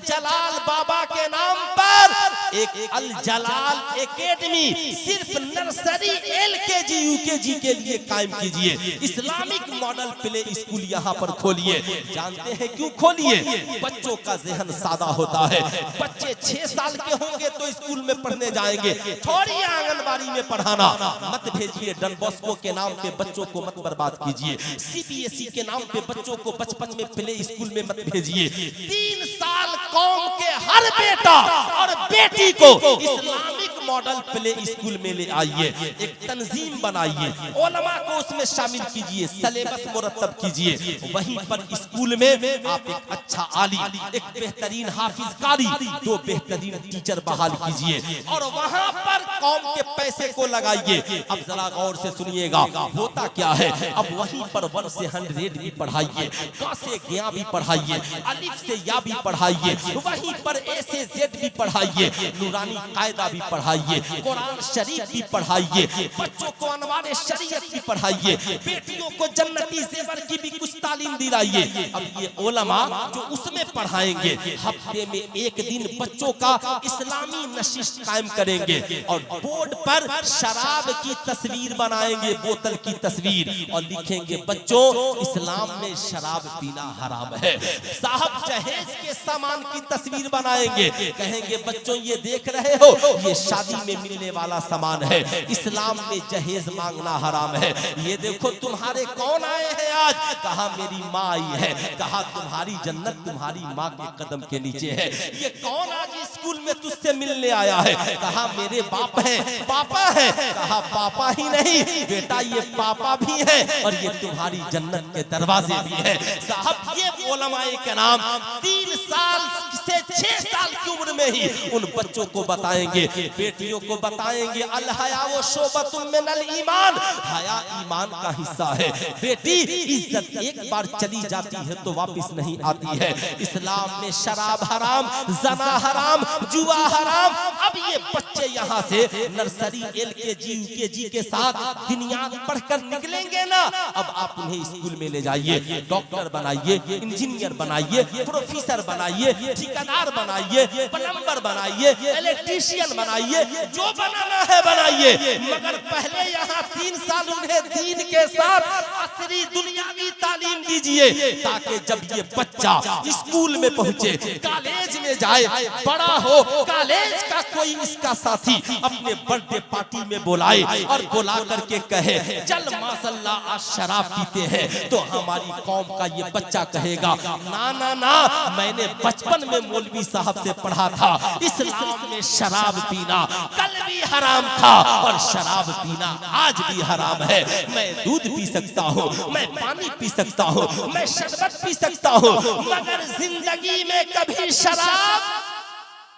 जलाल बाबा के नाम पर एक अल जलाल एकेडमी सिर्फ नर्सरी LKG UKG के लिए कायम कीजिए। इस्लामिक मॉडल प्ले स्कूल यहाँ पर खोलिए। जानते हैं क्यों खोलिए? बच्चों का ज़हन सादा होता है। बच्चे 6 साल के होंगे तो स्कूल में पढ़ने जाएंगे, थोड़ी आंगनबाड़ी में पढ़ाना। मत भेजिए डन बॉस्को के नाम पे बच्चों को मत बर्बाद कीजिए। CBSE के नाम पे बच्चों को बचपन में प्ले स्कूल में मत भेजिए। 3 साल कौम के हर बेटा और बेटी को इस्लामिक मॉडल प्ले स्कूल में ले आइए। एक तंजीम बनाइए, उलमा को उसमें शामिल कीजिए, सिलेबस मुरत्तब कीजिए। वहीं पर स्कूल में आप एक अच्छा आलिम, एक बेहतरीन हाफिज कारी, 2 बेहतरीन टीचर बहाल कीजिए और वहां पर कौम के पैसे को लगाइए। अब जरा गौर से सुनिएगा होता क्या है। अब वहीं पर 1 से 100 भी पढ़ाइए, क से ज्ञा भी पढ़ाइए, अलिफ से या भी पढ़ाइए, वहीं पर A से Z भी पढ़ाइए, नूरानी कायदा भी पढ़ाइए, कुरान शरीफ भी पढ़ाइए, बच्चों को अनवारे शरीयत भी पढ़ाइए, बेटियों को जन्नती ज़ेवर की भी कुछ तालीम दिलाइए। अब ये उलमा जो उसमें पढ़ाएंगे, हफ्ते में 1 दिन बच्चों का इस्लामी नशिस्त कायम करेंगे और बोर्ड पर शराब की तस्वीर बनाएंगे, बोतल की तस्वीर, और लिखेंगे बच्चों इस्लाम में शराब पीना हराम है। साहब जहेज के सामान की तस्वीर बनाएंगे, कहेंगे बच्चों ये देख रहे हो ये शादी में मिलने वाला सामान है, इस्लाम में जहेज मांगना हराम है। ये देखो तुम्हारे कौन आए हैं आज, कहा मेरी माँ आई है, कहा तुम्हारी जन्नत तुम्हारी माँ के कदम के नीचे है। ये कौन आज स्कूल में तुझसे मिलने आया है, कहा मेरे बाप हैं, पापा है, कहा पापा ही नहीं बेटा ये पापा भी है और ये तुम्हारी जन्नत के दरवाजे भी है। साहब ये उलमाए के नाम 3 साल से 6 साल की उम्र में ही उन बच्चों को बताएंगे, बेटियों को बताएंगे अल हया व शोबतुम मिनल ईमान, हया ईमान का हिस्सा है। बेटी इज्जत एक बार चली जाती है तो वापस नहीं आती है। इस्लाम में शराब हराम, जना हराम, जुआ हराम। अब ये बच्चे यहाँ से नर्सरी LKG UKG के साथ बुनियाद पढ़कर निकलेंगे ना, अब आप उन्हें स्कूल में ले जाइए, डॉक्टर बनाइए, इंजीनियर बनाइए, प्रोफेसर बनाइए, ठेकेदार बनाइए, प्लम्बर बनाइए, इलेक्ट्रीशियन बनाइए, जो बनाना है बनाइए, मगर पहले यहाँ 3 साल उन्हें दीन के साथ असली दुनियावी तालीम दीजिए, ताकि जब ये बच्चा स्कूल में पहुंचे, कॉलेज में जाए, बड़ा हो, कॉलेज का कोई इसका साथी अपने बर्थडे पार्टी में बुलाए और बुला करके कहे चल माशाल्लाह आज शराब पीते हैं, तो हमारी कौम का ये बच्चा कहेगा ना ना ना, मैंने बचपन में मौलवी साहब से पढ़ा था इस्लाम में शराब पीना कल भी हराम था और शराब पीना आज भी हराम है। मैं दूध पी सकता हूँ, मैं पानी पी सकता हूँ, मैं शरबत पी सकता हूँ, मगर जिंदगी में कभी शराब,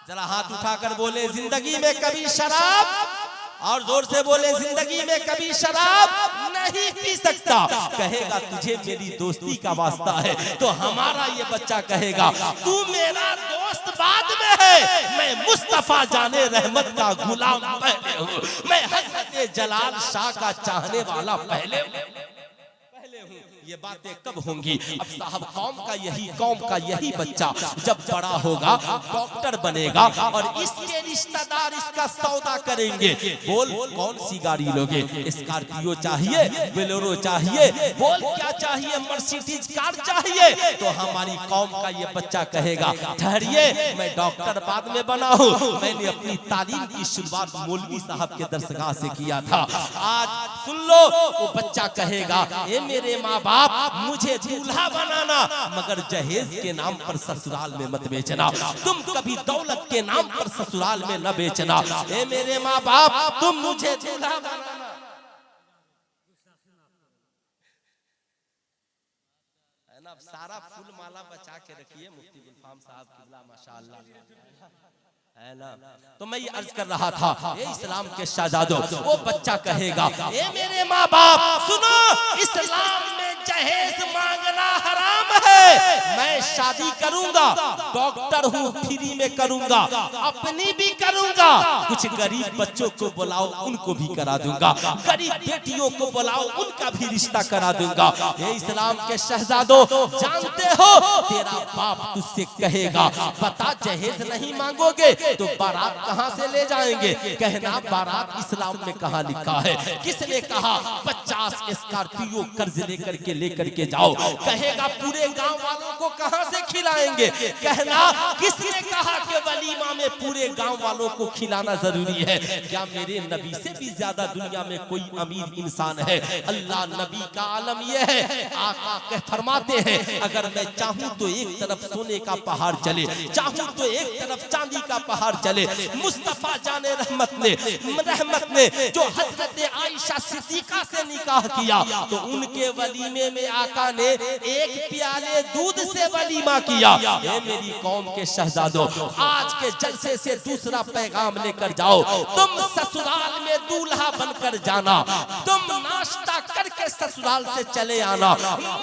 जरा हाथ उठाकर बोले जिंदगी में कभी शराब, और जोर से बोले जिंदगी में कभी शराब नहीं पी सकता। कहेगा तुझे मेरी दोस्ती का वास्ता है, तो हमारा ये बच्चा कहेगा तू मेरा दोस्त बाद में है, मैं मुस्तफा जाने रहमत का गुलाम पहले हूँ, मैं हजरत जलाल शाह का चाहने वाला पहले हूँ। ये बातें कब होंगी? अब साहब कौम का यही बच्चा जब बड़ा होगा डॉक्टर बनेगा और इसके रिश्तेदार इसका सौदा करेंगे, बोल कौन सी गाड़ी लोगे, स्कॉर्पियो चाहिए, बोलेरो चाहिए, बोल क्या चाहिए, मर्सिडीज कार चाहिए, तो हमारी कौम का ये बच्चा कहेगा ठहरिए मैं डॉक्टर बाद में बना हूँ, मैंने अपनी तालीम की शुरुआत मौलवी साहब के दरसगाह से किया था। आज सुन लो, वो बच्चा कहेगा ए मेरे माँ बाप मुझे दूल्हा बनाना, मगर जहेज के नाम पर ससुराल में मत बेचना, तुम कभी दौलत के नाम पर ससुराल में न बेचना। ए मेरे माँ बाप तुम मुझे दूल्हा बनाना। है ना, सारा फूल माला बचा के रखिए मुफ्ती गुलफाम साहब किबला माशाअल्लाह, है ना। तो मैं ये अर्ज कर रहा था ये इस्लाम के शहजादों, वो बच्चा कहेगा ए मेरे माँ बाप सुनो, इस्लाम में जहेज मांगना हराम है, मैं शादी करूंगा डॉक्टर हूँ फ्री में करूंगा, अपनी भी करूंगा, कुछ गरीब बच्चों को बुलाओ उनको भी करा दूंगा, गरीब बेटियों को बुलाओ उनका भी रिश्ता करा दूंगा। ये इस्लाम के शहजादों, जानते हो तेरा बाप तुझसे कहेगा बता जहेज नहीं मांगोगे तो बारात कहाँ से ले जाएंगे? कहना बारात इस्लाम में कहाँ लिखा है? किसने कहा 50 स्कॉर्पियो कर्ज लेकर के जाओ? कहेगा पूरे गांव वालों को कहाँ से खिलाएंगे? कहना किसने कहा कि वलीमा में पूरे गांव वालों को खिलाना जरूरी है? क्या मेरे नबी से भी ज्यादा दुनिया में कोई अमीर इंसान है? अल्लाह नबी का आलम यह है, आका कह फरमाते हैं अगर मैं चाहूं तो एक तरफ सोने का पहाड़ चले, चाहूं तो एक तरफ चांदी का पहाड़ चले। मुस्तफा जाने रहमत ने जो हजरत आयशा सिद्दीका से निकाह किया तो उनके वलीमे में आका ने एक प्याले दूध से वलीमा किया। ये मेरी कौम के शहजादों, आज के जलसे से दूसरा पैगाम लेकर जाओ, तुम ससुराल में दूल्हा बनकर जाना, तुम नाश्ता करके ससुराल से चले आना,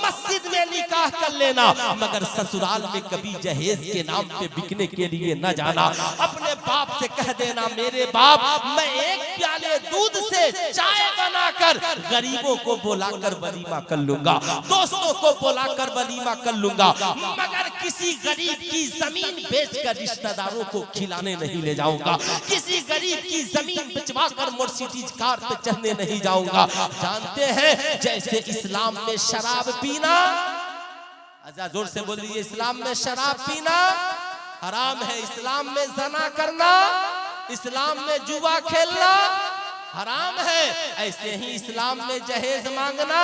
मस्जिद में निकाह कर लेना, मगर ससुराल में कभी जहेज के नाम पे बिकने के लिए न जाना। अपने बाप से कह देना मेरे बाप मैं एक प्याले दूध से चाय बनाकर गरीबों को बुलाकर वलीमा कर लूंगा, दोस्तों को बुलाकर वलीमा कर लूंगा, मगर किसी गरीब की जमीन बेचकर रिश्तेदारों को खिलाने नहीं ले जाऊंगा, किसी गरीब की जमीन बेचवाकर मर्सिडीज कार पे चढ़ने नहीं जाऊंगा। जानते हैं जैसे इस्लाम में शराब पीना, अच्छा जोर से बोल दीजिए, इस्लाम में शराब पीना हराम है, इस्लाम में ज़ना करना, इस्लाम में जुआ खेलना हराम है, ऐसे ही इस्लाम में जहेज मांगना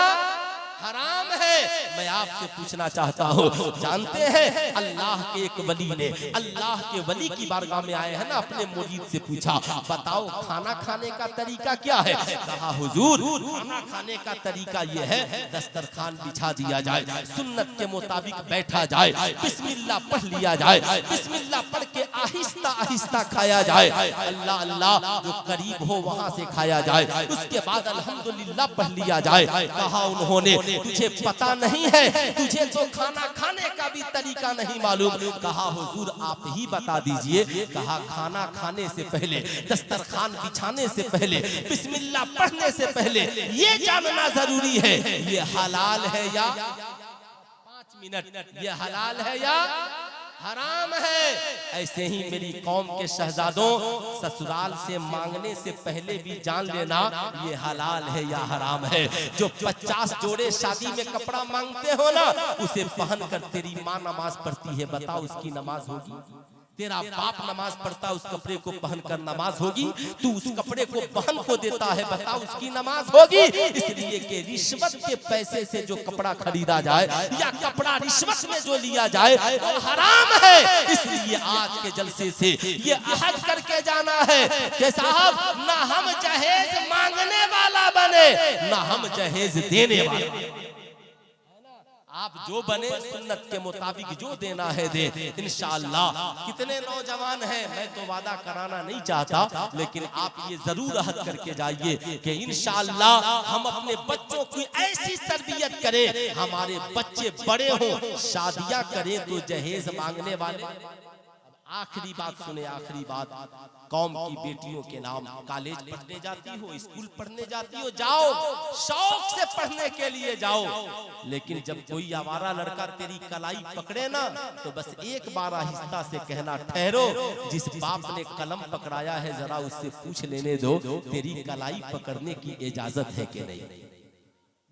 हराम है। मैं आपसे पूछना चाहता हूँ, जानते हैं अल्लाह के एक वली ने अल्लाह के वली की बारगाह में आए हैं ना, अपने मुरीद से पूछा बताओ खाना खाने का तरीका क्या है? कहा हुजूर खाना खाने का तरीका ये है दस्तरखान बिछा दिया जाए, सुन्नत के मुताबिक बैठा जाए, बिस्मिल्लाह पढ़ लिया जाए, बिस्मिल्लाह पढ़ के आहिस्ता आहिस्ता खाया जाए, अल्लाह अल्लाह जो करीब हो वहां से खाया जाए, उसके बाद अल्हम्दुलिल्लाह पढ़ लिया जाए। कहा उन्होंने तुझे पता नहीं है, तुझे तो खाना खाने का भी तरीका नहीं मालूम। कहा हुजूर आप ही बता दीजिए। कहा खाना खाने से पहले, दस्तरखान बिछाने से पहले, बिस्मिल्लाह पढ़ने से पहले ये जानना जरूरी है ये हलाल है या 5 मिनट ये हलाल है या हराम है। ऐसे ही मेरी कौम के शहजादों, ससुराल से मांगने से पहले भी जान लेना ये हलाल है या हराम है। जो 50 जोड़े शादी में कपड़ा मांगते हो ना, उसे पहन कर तेरी माँ नमाज पढ़ती है, बताओ उसकी नमाज होगी? तेरा बाप नमाज पढ़ता उस कपड़े को पहनकर नमाज होगी? तू उस कपड़े को बहन को देता है, बताओ उसकी नमाज होगी? इसलिए कि रिश्वत के पैसे से जो कपड़ा खरीदा जाए या कपड़ा रिश्वत में जो लिया जाए वो हराम है। इसलिए आज के जलसे से ये अहद करके जाना है कि साहब ना हम जहेज मांगने वाला बने ना हम जहेज देने वाला। आप जो बने सुन्नत के मुताबिक जो देना है दे, इंशाअल्लाह। कितने नौजवान हैं, मैं तो वादा कराना नहीं चाहता, लेकिन आप ये जरूर अहद करके जाइए कि इंशाअल्लाह हम अपने बच्चों की ऐसी तरबियत करें, हमारे बच्चे बड़े हों, शादियां करें तो जहेज मांगने वाले। आखिरी बात सुने, आखिरी बात, कौम की बेटियों के नाम कॉलेज पढ़ने जाती हो, स्कूल पढ़ने जाती हो, जाओ शौक से पढ़ने के लिए जाओ, लेकिन जब कोई आवारा लड़का तेरी कलाई पकड़े ना तो बस एक बार आहिस्ता से कहना ठहरो, जिस बाप ने कलम पकड़ाया है जरा उससे पूछ लेने दो तेरी कलाई पकड़ने की इजाजत है कि नहीं।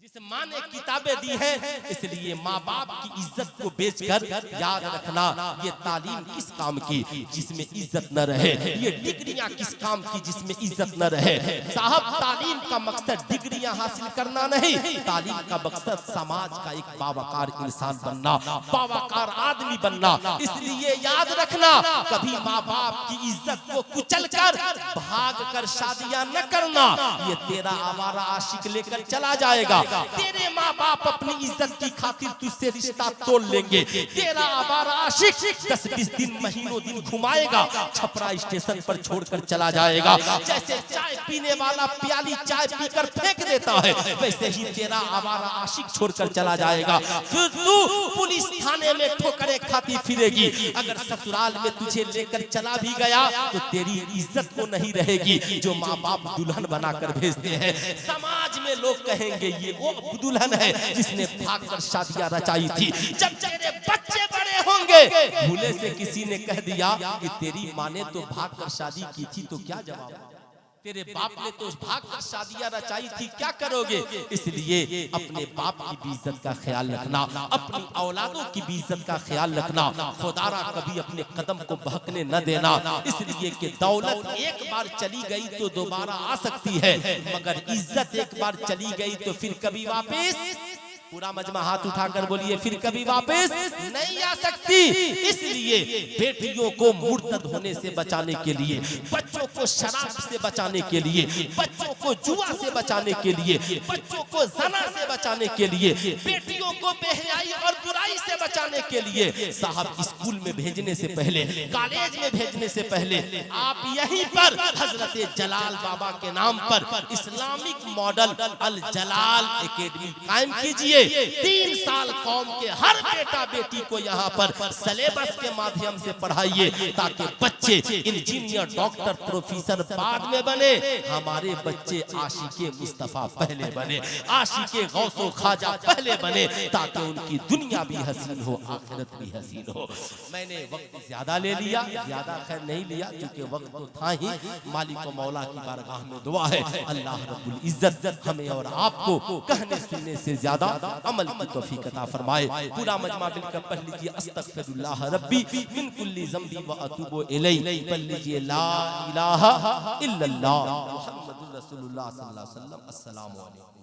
जिस माँ ने किताबें दी हैं, इसलिए माँ बाप की इज्जत को बेचकर याद रखना ये तालीम किस काम की जिसमें इज्जत न रहे, ये डिग्रियां किस काम की जिसमें इज्जत न रहे। साहब तालीम का मकसद डिग्रियां हासिल करना नहीं, तालीम का मकसद समाज का एक बावकार इंसान बनना, बावकार आदमी बनना। इसलिए याद रखना कभी माँ बाप की इज्जत को कुचल कर भाग कर शादियां न करना, ये तेरा आवारा आशिक लेकर चला जाएगा। तेरे माँ बाप अपनी इज्जत की खातिर तुझसे रिश्ता तोड़ लेंगे, तेरा आवारा आशिक 10-20 दिन महीनों दिन घुमाएगा, छपरा स्टेशन पर छोड़कर चला जाएगा। जैसे चाय पीने वाला प्याली चाय पीकर फेंक देता है, वैसे ही तेरा आवारा आशिक छोड़कर चला जाएगा। फिर तू पुलिस थाने में ठोकरे खाती फिरेगी। अगर ससुराल में तुझे लेकर चला भी गया तो तेरी इज्जत को नहीं रहेगी जो माँ बाप दुल्हन बनाकर भेजते हैं। समाज में लोग कहेंगे ये वो दुल्हन है जिसने भागकर शादियां रचाई थी। जब तेरे बच्चे बड़े होंगे, भूले से किसी ने कह दिया कि तेरी माँ ने तो भागकर शादी की थी, तो क्या जवाब? तेरे बाप ने तो भागकर शादियां रचाई थी, क्या करोगे? इसलिए अपने बाप की भी इज्जत का ख्याल रखना, अपनी औलादों की भी इज्जत का ख्याल रखना। खुदारा कभी अपने कदम को बहकने न देना, इसलिए कि दौलत एक बार चली गई तो दोबारा आ सकती है, मगर इज्जत एक बार चली गई तो फिर कभी वापस, पूरा मजमा हाथ उठाकर बोलिए, फिर कभी वापस नहीं आ सकती। इसलिए बेटियों को मुर्तद होने से बचाने के लिए, बच्चों को शराब से बचाने के लिए, बच्चों को जुआ से बचाने के लिए, बच्चों को जना से बचाने के लिए, बेटियों को बेहयाई और बुराई से बचाने के लिए साहब स्कूल में भेजने से पहले, कॉलेज में भेजने से पहले आप यहीं पर हजरत जलाल बाबा के नाम पर इस्लामिक मॉडल अल जलाल एकेडमी कायम कीजिए। 3 साल कौम के हर बेटा बेटी को यहाँ पर सिलेबस के माध्यम से पढ़ाइए ताकि बच्चे इंजीनियर, डॉक्टर, प्रोफेसर बाद में बने, हमारे बच्चे आशिके मुस्तफा पहले बने, आशिके गौसो खाजा पहले बने, ताकि उनकी दुनिया भी हसीन हो, आखिरत भी हसीन हो। मैंने वक्त ज्यादा ले लिया, ज्यादा खैर नहीं लिया क्योंकि वक्त तो था ही। मालिक व मौला की बारगाह में दुआ है अल्लाह रब्बुल इज्जत हमें और आपको कहने सुनने से ज्यादा अमल की तौफीक अता फरमाए। पूरा मजमा मिलकर पढ़ लीजिए, अस्तगफिरुल्लाह रब्बी मिन कुल्ली ज़ंबी व अतूबु इलैहि। पढ़ लीजिए ला इलाहा इल्लल्लाह मुहम्मदुर रसूलुल्लाह सल्लल्लाहु अलैहि वसल्लम। अस्सलामु अलैकुम।